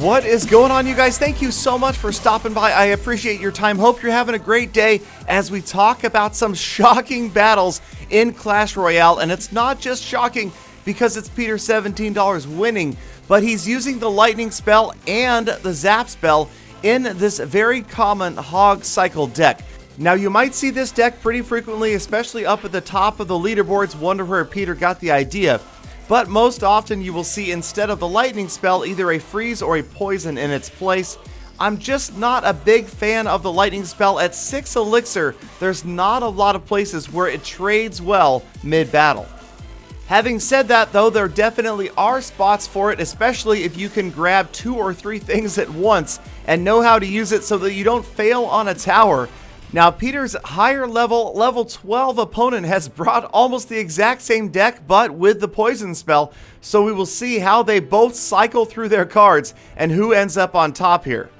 What is going on, you guys? Thank you so much for stopping by. I appreciate your time. Hope you're having a great day as we talk about some shocking battles in Clash Royale. And it's not just shocking because it's Peter $17 winning, but he's using the lightning spell and the zap spell in this very common hog cycle deck. Now, you might see this deck pretty frequently, especially up at the top of the leaderboards. Wonder where Peter got the idea. But most often you will see, instead of the lightning spell, either a freeze or a poison in its place. I'm just not a big fan of the lightning spell. At 6 elixir, there's not a lot of places where it trades well mid-battle. Having said that, though, there definitely are spots for it, especially if you can grab 2 or 3 things at once and know how to use it so that you don't fail on a tower. Now, Peter's higher level 12 opponent has brought almost the exact same deck, but with the poison spell, so we will see how they both cycle through their cards and who ends up on top here.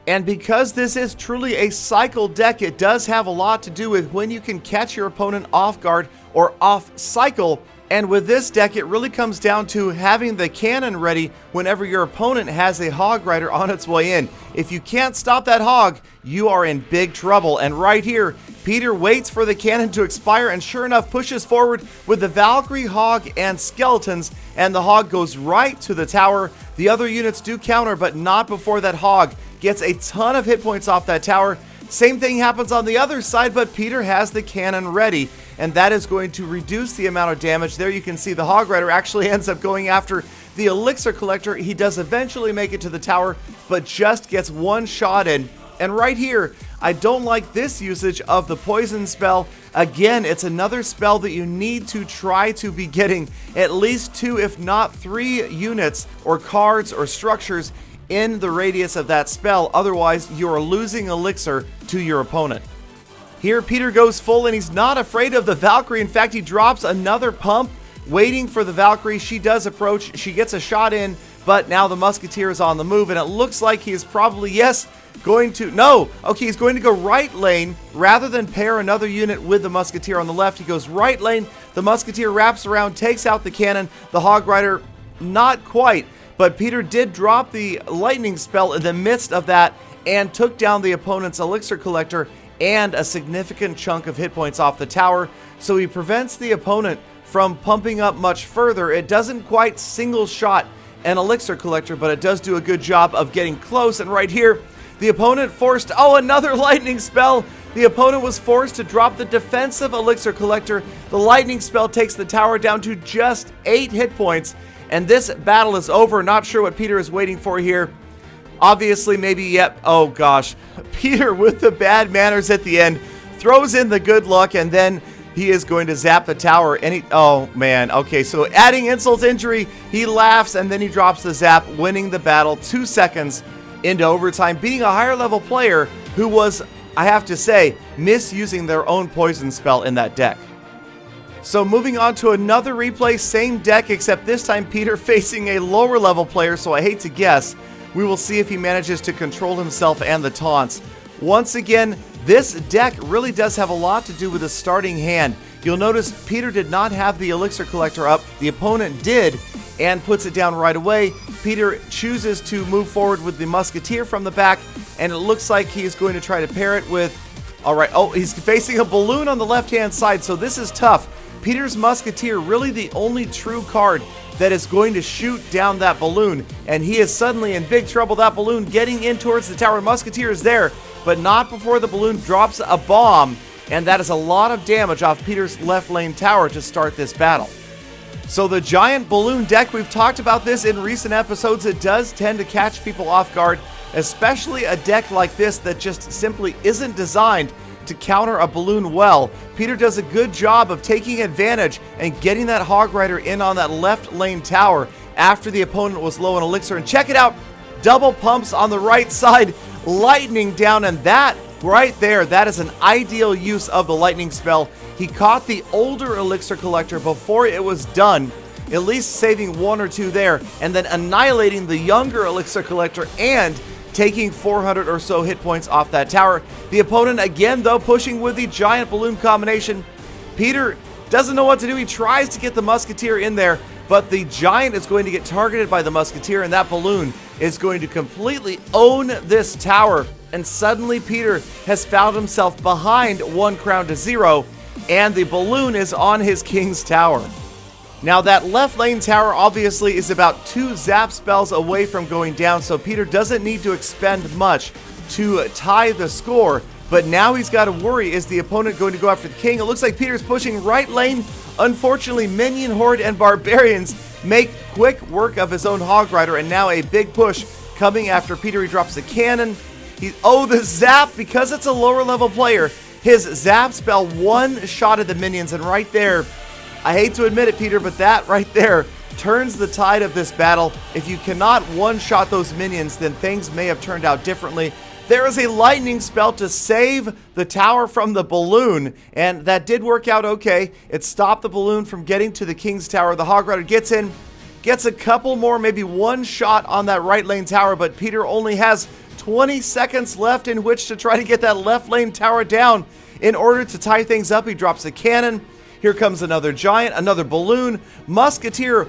And because this is truly a cycle deck, it does have a lot to do with when you can catch your opponent off guard or off cycle. And with this deck, it really comes down to having the cannon ready whenever your opponent has a hog rider on its way in. If you can't stop that hog, you are in big trouble. And right here, Peter waits for the cannon to expire and sure enough pushes forward with the Valkyrie, hog, and skeletons, and the hog goes right to the tower. The other units do counter, but not before that hog gets a ton of hit points off that tower. Same thing happens on the other side, but Peter has the cannon ready, and that is going to reduce the amount of damage. There you can see the Hog Rider actually ends up going after the Elixir Collector. He does eventually make it to the tower, but just gets one shot in. And right here, I don't like this usage of the poison spell. Again, it's another spell that you need to try to be getting at least 2, if not 3 units or cards or structures in the radius of that spell. Otherwise, you're losing elixir to your opponent. Here, Peter goes full, and he's not afraid of the Valkyrie. In fact, he drops another pump, waiting for the Valkyrie. She does approach. She gets a shot in, but now the Musketeer is on the move, and it looks like he is probably, he's going to go right lane rather than pair another unit with the Musketeer on the left. He goes right lane. The Musketeer wraps around, takes out the cannon. The Hog Rider, not quite, but Peter did drop the lightning spell in the midst of that and took down the opponent's Elixir Collector and a significant chunk of hit points off the tower, so he prevents the opponent from pumping up much further. It doesn't quite single shot an Elixir Collector, but it does do a good job of getting close. And right here, the opponent forced, another lightning spell. The opponent was forced to drop the defensive Elixir Collector. The lightning spell takes the tower down to just 8 hit points, and this battle is over. Not sure what Peter is waiting for here. Obviously, maybe, oh gosh. Peter, with the bad manners at the end, throws in the good luck, and then he is going to zap the tower. And oh man, okay, so adding insult to injury, he laughs, and then he drops the zap, winning the battle 2 seconds into overtime, beating a higher level player who was, I have to say, misusing their own poison spell in that deck. So moving on to another replay, same deck, except this time Peter facing a lower level player, so I hate to guess. We will see if he manages to control himself and the taunts. Once again, this deck really does have a lot to do with the starting hand. You'll notice Peter did not have the Elixir Collector up. The opponent did, and puts it down right away. Peter chooses to move forward with the Musketeer from the back, and it looks like he is going to try to pair it with... he's facing a balloon on the left-hand side, so this is tough. Peter's Musketeer, really the only true card that is going to shoot down that balloon, and he is suddenly in big trouble. That balloon getting in towards the tower. Musketeer is there, but not before the balloon drops a bomb, and that is a lot of damage off Peter's left lane tower to start this battle. So the giant balloon deck, we've talked about this in recent episodes. It does tend to catch people off guard, especially a deck like this that just simply isn't designed to counter a balloon well. Peter does a good job of taking advantage and getting that Hog Rider in on that left lane tower after the opponent was low on elixir. And check it out, double pumps on the right side, lightning down, and that right there, that is an ideal use of the lightning spell. He caught the older Elixir Collector before it was done, at least saving 1 or 2 there, and then annihilating the younger Elixir Collector and taking 400 or so hit points off that tower. The opponent again, though, pushing with the giant balloon combination. Peter doesn't know what to do. He tries to get the Musketeer in there, but the giant is going to get targeted by the musketeer, and that balloon is going to completely own this tower. And suddenly Peter has found himself behind 1 crown to 0, and the balloon is on his king's tower. Now that left lane tower obviously is about 2 zap spells away from going down, so Peter doesn't need to expend much to tie the score. But now he's got to worry, is the opponent going to go after the king? It looks like Peter's pushing right lane. Unfortunately, Minion Horde and Barbarians make quick work of his own Hog Rider, and now a big push coming after Peter. He drops the cannon. The zap, because it's a lower level player, his zap spell one-shotted the minions, and right there, I hate to admit it, Peter, but that right there turns the tide of this battle. If you cannot one-shot those minions, then things may have turned out differently. There is a lightning spell to save the tower from the balloon, and that did work out okay. It stopped the balloon from getting to the king's tower. The Hog Rider gets in, gets a couple more, maybe one shot on that right lane tower, but Peter only has 20 seconds left in which to try to get that left lane tower down. In order to tie things up, he drops a cannon. Here comes another giant, another balloon, musketeer,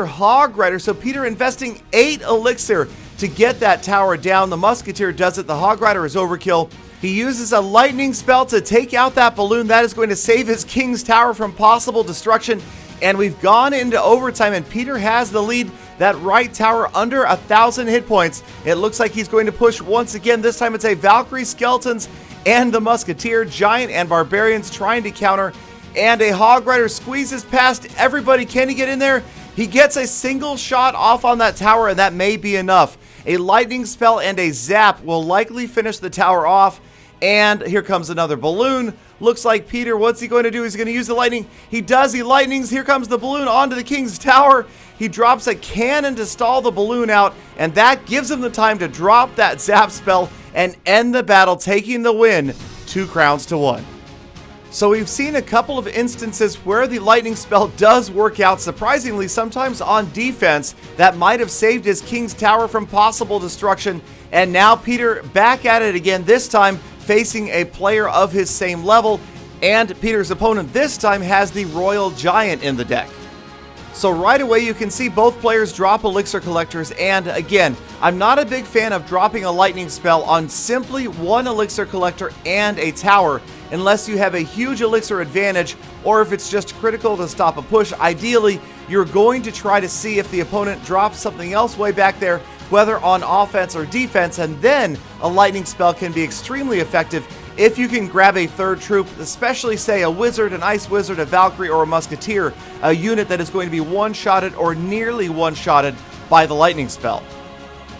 Hog Rider. So Peter investing 8 elixir to get that tower down. The musketeer does it. The Hog Rider is overkill. He uses a lightning spell to take out that balloon. That is going to save his king's tower from possible destruction. And we've gone into overtime, and Peter has the lead. That right tower under 1,000 hit points. It looks like he's going to push once again. This time it's a Valkyrie, Skeletons, and the musketeer, giant and barbarians trying to counter. And a Hog Rider squeezes past everybody. Can he get in there? He gets a single shot off on that tower, and that may be enough. A lightning spell and a zap will likely finish the tower off. And here comes another balloon. Looks like Peter, what's he going to do? He's going to use the lightning. He does. He lightnings. Here comes the balloon onto the king's tower. He drops a cannon to stall the balloon out, and that gives him the time to drop that zap spell and end the battle, taking the win 2 crowns to 1. So we've seen a couple of instances where the lightning spell does work out, surprisingly, sometimes on defense, that might have saved his king's tower from possible destruction. And now Peter back at it again, this time facing a player of his same level, and Peter's opponent this time has the Royal Giant in the deck. So right away you can see both players drop elixir collectors, and again, I'm not a big fan of dropping a lightning spell on simply 1 elixir collector and a tower unless you have a huge elixir advantage, or if it's just critical to stop a push. Ideally, you're going to try to see if the opponent drops something else way back there, whether on offense or defense, and then a lightning spell can be extremely effective if you can grab a third troop, especially say a wizard, an ice wizard, a Valkyrie, or a musketeer, a unit that is going to be one-shotted or nearly one-shotted by the lightning spell.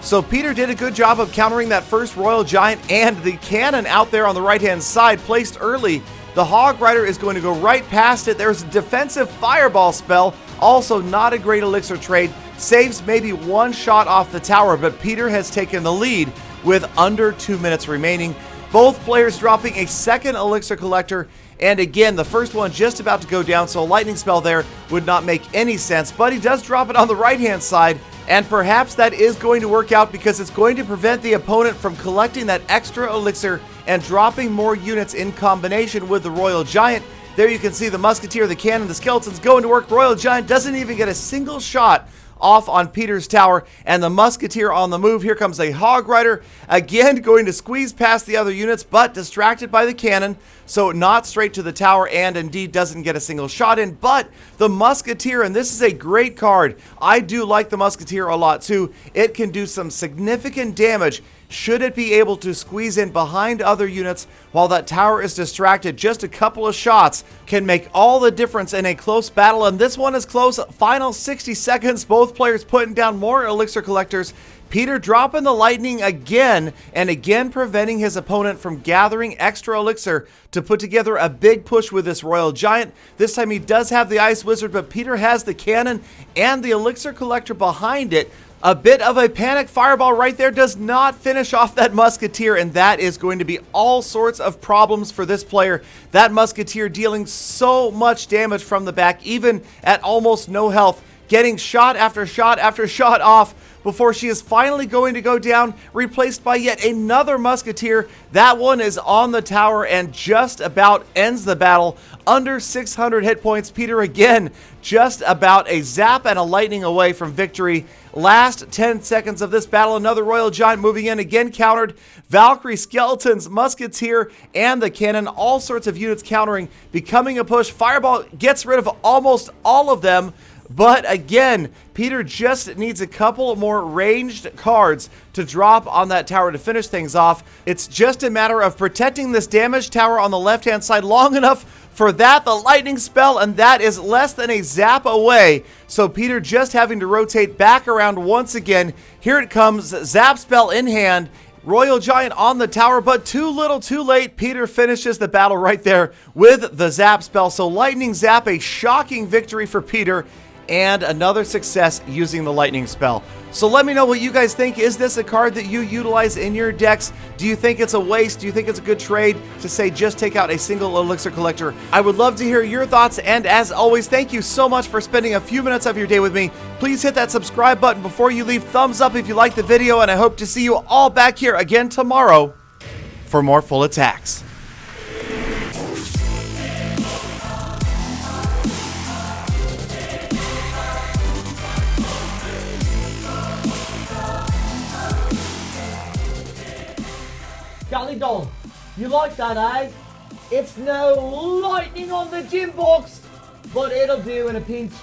So Peter did a good job of countering that first Royal Giant, and the cannon out there on the right-hand side placed early. The Hog Rider is going to go right past it. There's a defensive fireball spell, also not a great elixir trade. Saves maybe 1 shot off the tower, but Peter has taken the lead with under 2 minutes remaining. Both players dropping a second elixir collector, and again, the first one just about to go down, so a lightning spell there would not make any sense, but he does drop it on the right-hand side, and perhaps that is going to work out because it's going to prevent the opponent from collecting that extra elixir and dropping more units in combination with the Royal Giant. There you can see the musketeer, the cannon, the skeletons going to work. Royal Giant doesn't even get a single shot off on Peter's tower, and the musketeer on the move. Here comes a Hog Rider, again going to squeeze past the other units, but distracted by the cannon, so not straight to the tower, and indeed doesn't get a single shot in. But the musketeer, and this is a great card, I do like the musketeer a lot too. It can do some significant damage should it be able to squeeze in behind other units while that tower is distracted. Just a couple of shots can make all the difference in a close battle, and this one is close. Final 60 seconds, both players putting down more elixir collectors. Peter dropping the lightning again, and again preventing his opponent from gathering extra elixir to put together a big push with this Royal Giant. This time he does have the Ice Wizard, but Peter has the cannon and the elixir collector behind it. A bit of a panic fireball right there does not finish off that musketeer, and that is going to be all sorts of problems for this player. That musketeer dealing so much damage from the back, even at almost no health, getting shot after shot after shot off before she is finally going to go down, replaced by yet another musketeer. That one is on the tower and just about ends the battle. Under 600 hit points. Peter again just about a zap and a lightning away from victory. Last 10 seconds of this battle, another Royal Giant moving in, again countered. Valkyrie, Skeletons, Musketeer, and the cannon, all sorts of units countering, becoming a push. Fireball gets rid of almost all of them. But again, Peter just needs a couple more ranged cards to drop on that tower to finish things off. It's just a matter of protecting this damaged tower on the left-hand side long enough for that, the lightning spell, and that is less than a zap away. So Peter just having to rotate back around once again. Here it comes, zap spell in hand. Royal Giant on the tower, but too little too late. Peter finishes the battle right there with the zap spell. So lightning zap, a shocking victory for Peter, and another success using the lightning spell. So let me know what you guys think. Is this a card that you utilize in your decks? Do you think it's a waste? Do you think it's a good trade to say just take out a single elixir collector? I would love to hear your thoughts, and as always, thank you so much for spending a few minutes of your day with me. Please hit that subscribe button before you leave. Thumbs up if you like the video, and I hope to see you all back here again tomorrow for more full attacks. Gully Dog, you like that, eh? It's no lightning on the gym box, but it'll do in a pinch.